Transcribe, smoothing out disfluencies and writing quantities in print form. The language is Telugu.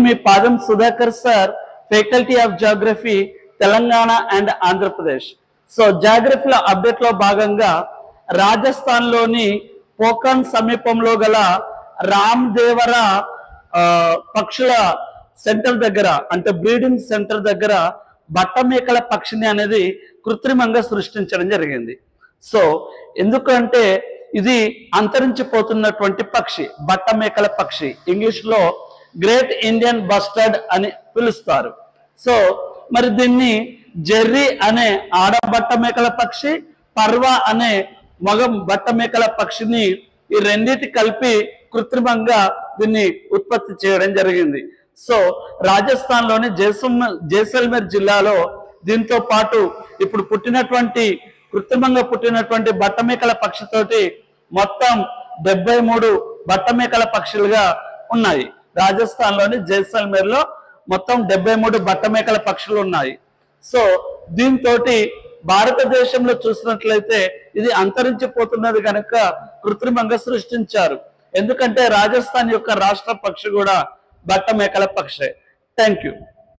మీ పాదం Sudhakar sir, faculty of geography, Telangana and Andhra Pradesh. So జాగ్రఫీలో అప్డేట్ లో భాగంగా రాజస్థాన్ లోని పోఖాన్ సమీపంలో గల రామ్దేవరా పక్షుల సెంటర్ దగ్గర, అంటే బ్రీడింగ్ సెంటర్ దగ్గర బట్టమేకల పక్షిని అనేది కృత్రిమంగా సృష్టించడం జరిగింది. సో ఎందుకంటే ఇది అంతరించిపోతున్నటువంటి పక్షి, బట్టమేకల పక్షి, ఇంగ్లీష్ లో గ్రేట్ ఇండియన్ బస్టర్డ్ అని పిలుస్తారు. సో మరి దీన్ని జెర్రీ అనే ఆడ బట్టమేకల పక్షి, పర్వా అనే మగ బట్టమేకల పక్షిని ఈ రెండింటి కలిపి కృత్రిమంగా దీన్ని ఉత్పత్తి చేయడం జరిగింది. సో రాజస్థాన్ లోని జైసల్మేర్ జిల్లాలో దీంతో పాటు ఇప్పుడు కృత్రిమంగా పుట్టినటువంటి బట్టమేకల పక్షితోటి మొత్తం 73 బట్టమేకల పక్షులుగా ఉన్నాయి. రాజస్థాన్ లోని జైసల్మేర్ లో మొత్తం 73 బట్టమేకల పక్షులు ఉన్నాయి. సో దీంతో భారతదేశంలో చూసినట్లయితే ఇది అంతరించిపోతున్నది కనుక కృత్రిమంగా సృష్టించారు. ఎందుకంటే రాజస్థాన్ యొక్క రాష్ట్ర పక్షి కూడా బట్టమేకల పక్షి. Thank you.